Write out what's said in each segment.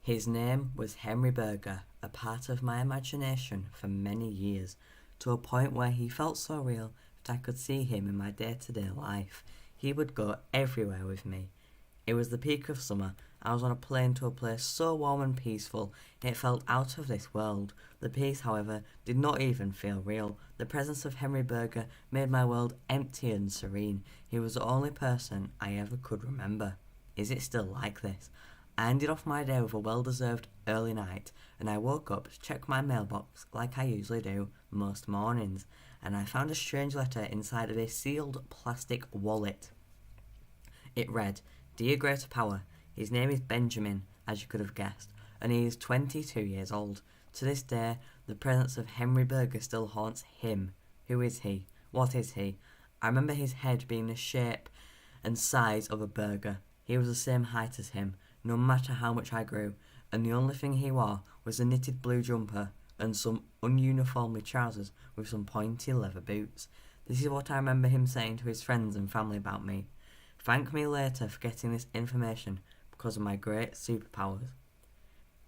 His name was Henry Berger, a part of my imagination for many years, to a point where he felt so real that I could see him in my day-to-day life. He would go everywhere with me. It was the peak of summer. I was on a plane to a place so warm and peaceful, it felt out of this world. The peace, however, did not even feel real. The presence of Henry Berger made my world empty and serene. He was the only person I ever could remember. Is it still like this? I ended off my day with a well-deserved early night, and I woke up to check my mailbox like I usually do most mornings, and I found a strange letter inside of a sealed plastic wallet. It read, "Dear Greater Power, his name is Benjamin, as you could have guessed, and he is 22 years old. To this day, the presence of Henry Berger still haunts him. Who is he? What is he? I remember his head being the shape and size of a burger. He was the same height as him, no matter how much I grew, and the only thing he wore was a knitted blue jumper and some ununiformly trousers with some pointy leather boots. This is what I remember him saying to his friends and family about me. Thank me later for getting this information because of my great superpowers."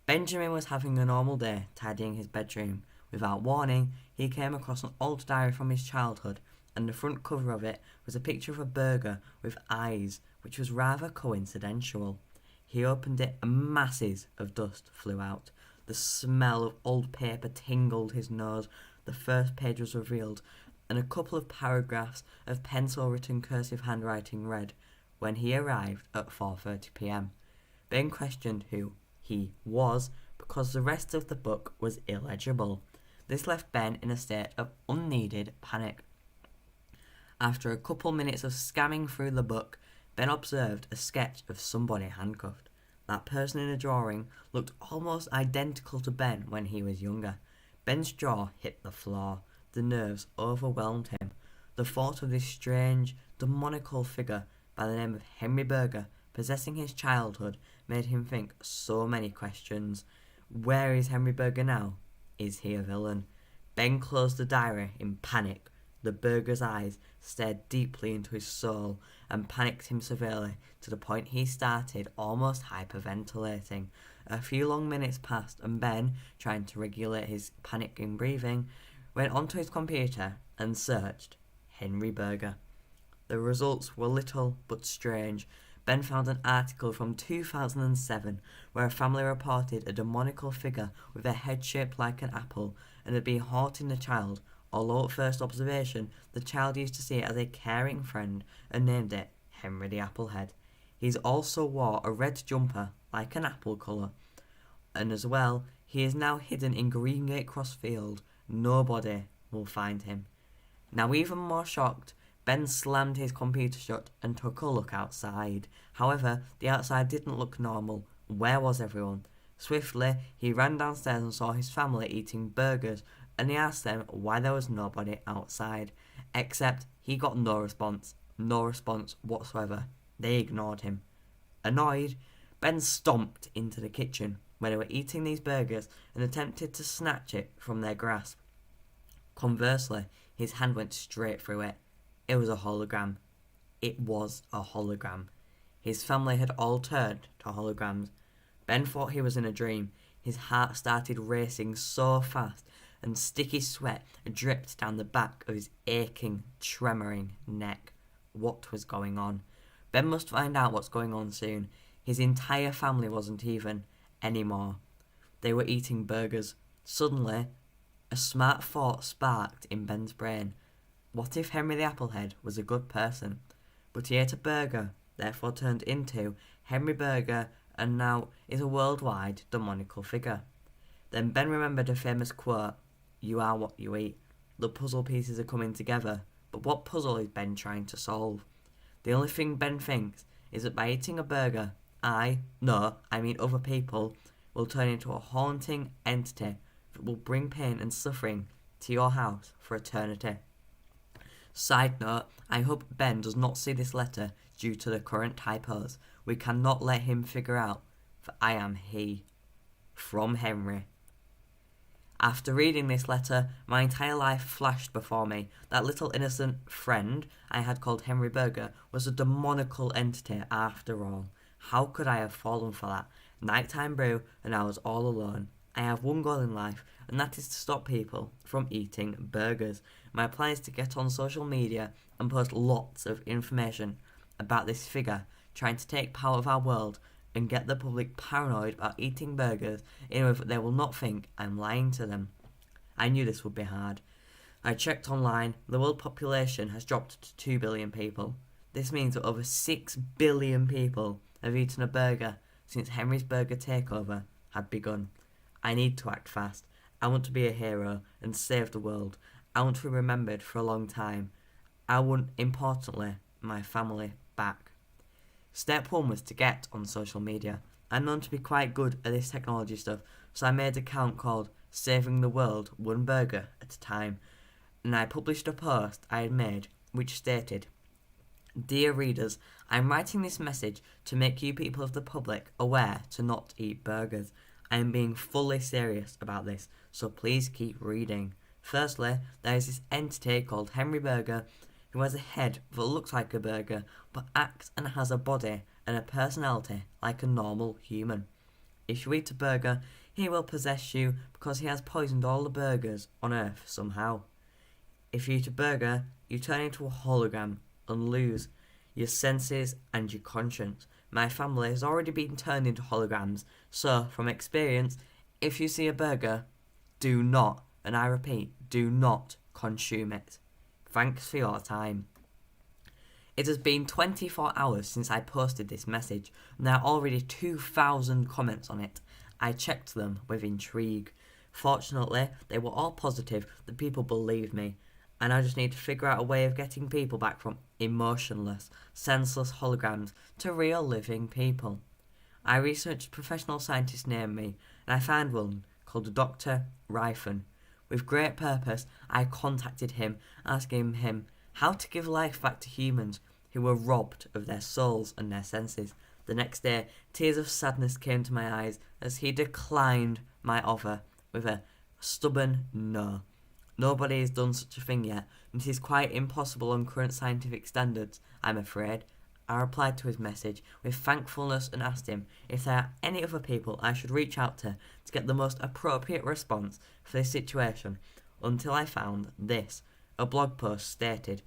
Benjamin was having a normal day tidying his bedroom. Without warning, he came across an old diary from his childhood, and the front cover of it was a picture of a burger with eyes, which was rather coincidental. He opened it and masses of dust flew out. The smell of old paper tingled his nose. The first page was revealed, and a couple of paragraphs of pencil-written cursive handwriting read, "When he arrived at 4:30 p.m. Ben questioned who he was because the rest of the book was illegible. This left Ben in a state of unneeded panic. After a couple minutes of scanning through the book, Ben observed a sketch of somebody handcuffed. That person in the drawing looked almost identical to Ben when he was younger. Ben's jaw hit the floor. The nerves overwhelmed him. The thought of this strange, demonical figure by the name of Henry Berger possessing his childhood made him think so many questions. Where is Henry Berger now? Is he a villain? Ben closed the diary in panic. The Berger's eyes stared deeply into his soul and panicked him severely to the point he started almost hyperventilating. A few long minutes passed and Ben, trying to regulate his panicking breathing, went onto his computer and searched Henry Berger. The results were little but strange. Ben found an article from 2007 where a family reported a demonical figure with a head shaped like an apple and had been haunting the child, although at first observation the child used to see it as a caring friend and named it Henry the Applehead. He also wore a red jumper like an apple colour, and as well, he is now hidden in Greengate Crossfield. Nobody will find him. Now even more shocked, Ben slammed his computer shut and took a look outside. However, the outside didn't look normal. Where was everyone? Swiftly, he ran downstairs and saw his family eating burgers, and he asked them why there was nobody outside. Except he got no response whatsoever. They ignored him. Annoyed, Ben stomped into the kitchen where they were eating these burgers and attempted to snatch it from their grasp. Conversely, his hand went straight through it. It was a hologram. It was a hologram. His family had all turned to holograms. Ben thought he was in a dream. His heart started racing so fast and sticky sweat dripped down the back of his aching, tremoring neck. What was going on? Ben must find out what's going on soon. His entire family wasn't even anymore. They were eating burgers. Suddenly, a smart thought sparked in Ben's brain. What if Henry the Applehead was a good person? But he ate a burger, therefore turned into Henry Berger, and now is a worldwide demonical figure. Then Ben remembered a famous quote, "You are what you eat." The puzzle pieces are coming together, but what puzzle is Ben trying to solve? The only thing Ben thinks is that by eating a burger, other people, will turn into a haunting entity that will bring pain and suffering to your house for eternity. Side note, I hope Ben does not see this letter due to the current typos. We cannot let him figure out, for I am he. From Henry. After reading this letter, my entire life flashed before me. That little innocent friend I had called Henry Berger was a demonical entity after all. How could I have fallen for that? Nighttime brew, and I was all alone. I have one goal in life, and that is to stop people from eating burgers. My plan is to get on social media and post lots of information about this figure trying to take power of our world and get the public paranoid about eating burgers in order that they will not think I'm lying to them. I knew this would be hard. I checked online, the world population has dropped to 2 billion people. This means that over 6 billion people have eaten a burger since Henry's Burger takeover had begun. I need to act fast. I want to be a hero and save the world. I want to be remembered for a long time. I want, importantly, my family back. Step 1 was to get on social media. I'm known to be quite good at this technology stuff, so I made an account called Saving the World One Burger at a Time, and I published a post I had made which stated, "Dear readers, I'm writing this message to make you people of the public aware to not eat burgers. I am being fully serious about this, so please keep reading. Firstly, there is this entity called Henry Burger who has a head that looks like a burger but acts and has a body and a personality like a normal human. If you eat a burger, he will possess you because he has poisoned all the burgers on Earth somehow. If you eat a burger, you turn into a hologram and lose your senses and your conscience. My family has already been turned into holograms, so from experience, if you see a burger, do not, and I repeat, do not consume it. Thanks for your time." It has been 24 hours since I posted this message, and there are already 2,000 comments on it. I checked them with intrigue. Fortunately, they were all positive that people believed me, and I just need to figure out a way of getting people back from emotionless, senseless holograms to real living people. I researched professional scientists near me, and I found one called Dr. Rifen. With great purpose, I contacted him, asking him how to give life back to humans who were robbed of their souls and their senses. The next day, tears of sadness came to my eyes as he declined my offer with a stubborn no. Nobody has done such a thing yet, and it is quite impossible on current scientific standards, I'm afraid. I replied to his message with thankfulness and asked him if there are any other people I should reach out to get the most appropriate response for this situation, until I found this. A blog post stated,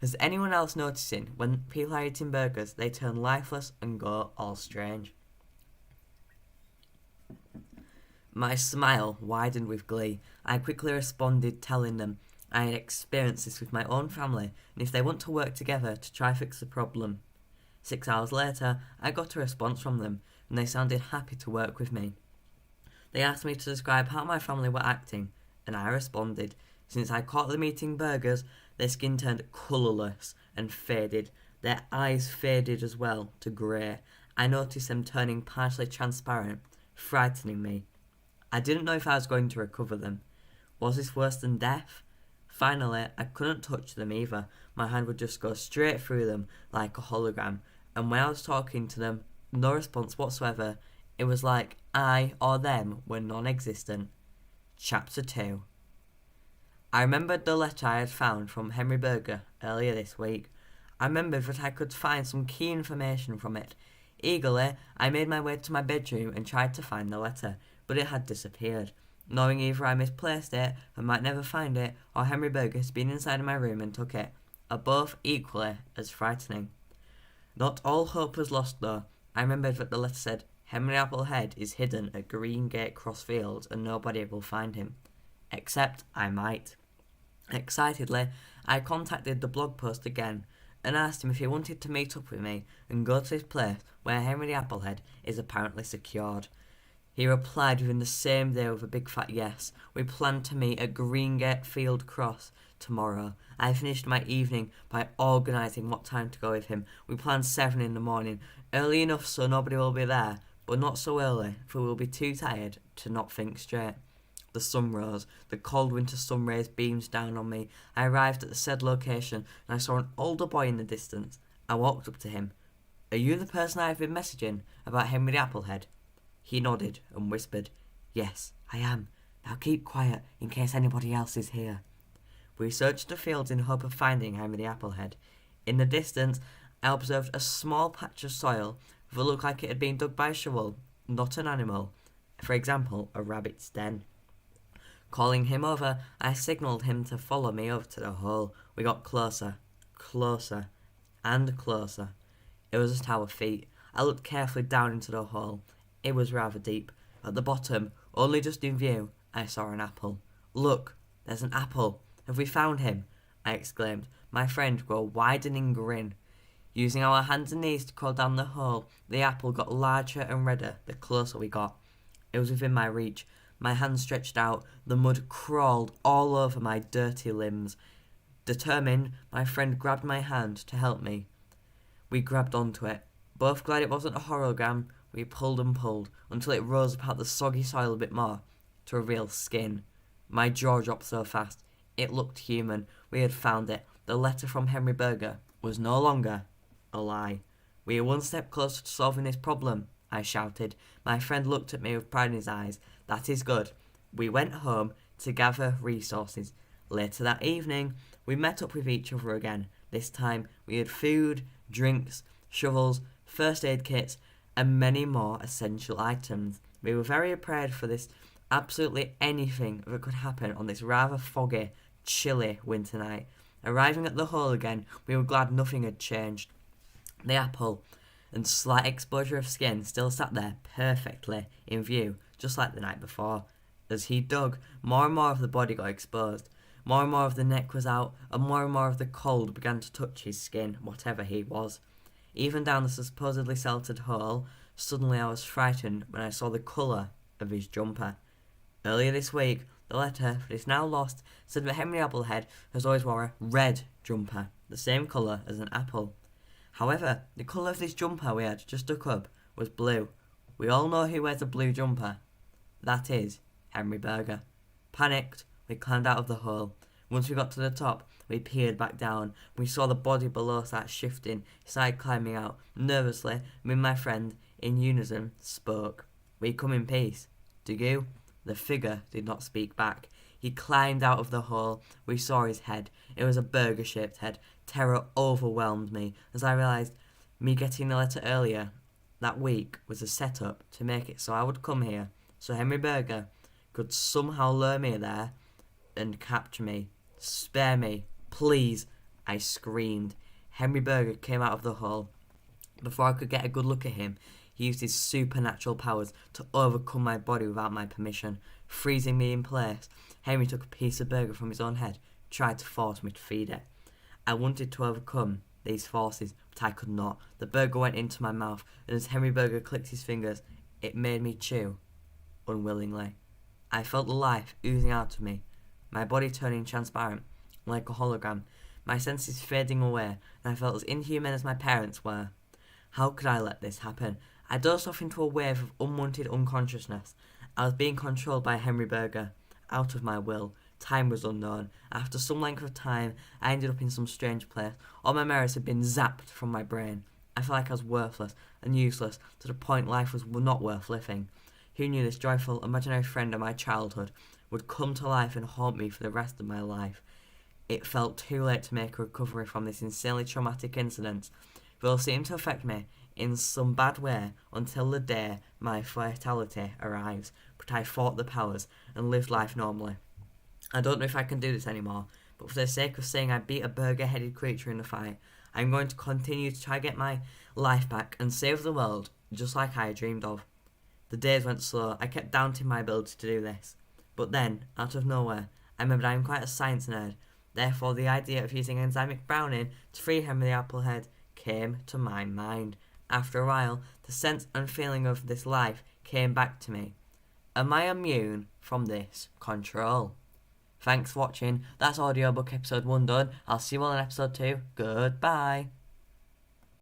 "Has anyone else noticing when people are eating burgers, they turn lifeless and go all strange?" My smile widened with glee. I quickly responded, telling them I had experienced this with my own family, and if they want to work together to try fix the problem. 6 hours later, I got a response from them, and they sounded happy to work with me. They asked me to describe how my family were acting, and I responded. Since I caught them eating burgers, their skin turned colourless and faded. Their eyes faded as well to grey. I noticed them turning partially transparent, frightening me. I didn't know if I was going to recover them. Was this worse than death? Finally, I couldn't touch them either. My hand would just go straight through them like a hologram, and when I was talking to them, no response whatsoever. It was like I or them were non-existent. Chapter 2. I remembered the letter I had found from Henry Burger earlier this week. I remembered that I could find some key information from it. Eagerly, I made my way to my bedroom and tried to find the letter, but it had disappeared. Knowing either I misplaced it and might never find it, or Henry Burger has been inside of my room and took it, are both equally as frightening. Not all hope was lost though. I remembered that the letter said, "Henry Applehead is hidden at Greengate Crossfields and nobody will find him." Except I might. Excitedly, I contacted the blog post again and asked him if he wanted to meet up with me and go to his place where Henry the Applehead is apparently secured. He replied within the same day with a big fat yes. We planned to meet at Greengate Field Cross tomorrow. I finished my evening by organising what time to go with him. We planned 7 in the morning, early enough so nobody will be there, but not so early for we'll be too tired to not think straight. The sun rose. The cold winter sun rays beamed down on me. I arrived at the said location and I saw an older boy in the distance. I walked up to him. "Are you the person I have been messaging about Henry the Applehead?" He nodded and whispered, "Yes, I am. Now keep quiet in case anybody else is here." We searched the fields in hope of finding Henry the Applehead. In the distance, I observed a small patch of soil that looked like it had been dug by a shovel not an animal. For example, a rabbit's den. Calling him over, I signalled him to follow me over to the hole. We got closer, closer, and closer. It was just our feet. I looked carefully down into the hole. It was rather deep. At the bottom, only just in view, I saw an apple. "Look, there's an apple. Have we found him?" I exclaimed, my friend grew a widening grin. Using our hands and knees to crawl down the hole, the apple got larger and redder the closer we got. It was within my reach. My hands stretched out, the mud crawled all over my dirty limbs. Determined, my friend grabbed my hand to help me. We grabbed onto it. Both glad it wasn't a hologram, we pulled and pulled until it rose up out the soggy soil a bit more to reveal skin. My jaw dropped so fast. It looked human. We had found it. The letter from Henry Berger was no longer a lie. "We are one step closer to solving this problem," I shouted. My friend looked at me with pride in his eyes. "That is good." We went home to gather resources. Later that evening, we met up with each other again. This time, we had food, drinks, shovels, first aid kits, and many more essential items. We were very prepared for this. Absolutely anything that could happen on this rather foggy, chilly winter night. Arriving at the hole again, we were glad nothing had changed. The apple and slight exposure of skin still sat there perfectly in view, just like the night before. As he dug, more and more of the body got exposed. More and more of the neck was out, and more of the cold began to touch his skin, whatever he was. Even down the supposedly sheltered hole, suddenly I was frightened when I saw the colour of his jumper. Earlier this week, the letter that is now lost said that Henry Applehead has always wore a red jumper, the same colour as an apple. However, the colour of this jumper we had just dug up was blue. We all know who wears a blue jumper. That is Henry Berger. Panicked, we climbed out of the hole. Once we got to the top, we peered back down. We saw the body below start shifting, started climbing out. Nervously, me and my friend, in unison, spoke. "We come in peace. Do you?" The figure did not speak back. He climbed out of the hole. We saw his head. It was a burger-shaped head. Terror overwhelmed me as I realised me getting the letter earlier that week was a setup to make it so I would come here, so Henry Berger could somehow lure me there and capture me. "Spare me, please," I screamed. Henry Berger came out of the hole. Before I could get a good look at him, he used his supernatural powers to overcome my body without my permission. Freezing me in place, Henry took a piece of burger from his own head, tried to force me to feed it. I wanted to overcome these forces, but I could not. The burger went into my mouth, and as Henry Berger clicked his fingers, it made me chew, unwillingly. I felt the life oozing out of me, my body turning transparent, like a hologram, my senses fading away, and I felt as inhuman as my parents were. How could I let this happen? I dozed off into a wave of unwanted unconsciousness. I was being controlled by Henry Berger, out of my will. Time was unknown. After some length of time, I ended up in some strange place. All my memories had been zapped from my brain. I felt like I was worthless and useless, to the point life was not worth living. Who knew this joyful, imaginary friend of my childhood would come to life and haunt me for the rest of my life? It felt too late to make a recovery from this insanely traumatic incident. It will seem to affect me in some bad way until the day my fatality arrives, but I fought the powers and lived life normally. I don't know if I can do this anymore, but for the sake of saying I beat a burger-headed creature in the fight, I'm going to continue to try to get my life back and save the world just like I dreamed of. The days went slow. I kept doubting my ability to do this. But then, out of nowhere, I remembered I am quite a science nerd. Therefore, the idea of using enzymic browning to free Henry the Applehead came to my mind. After a while, the sense and feeling of this life came back to me. Am I immune from this control? Thanks for watching. That's Audiobook episode 1 done. I'll see you all in episode 2. Goodbye.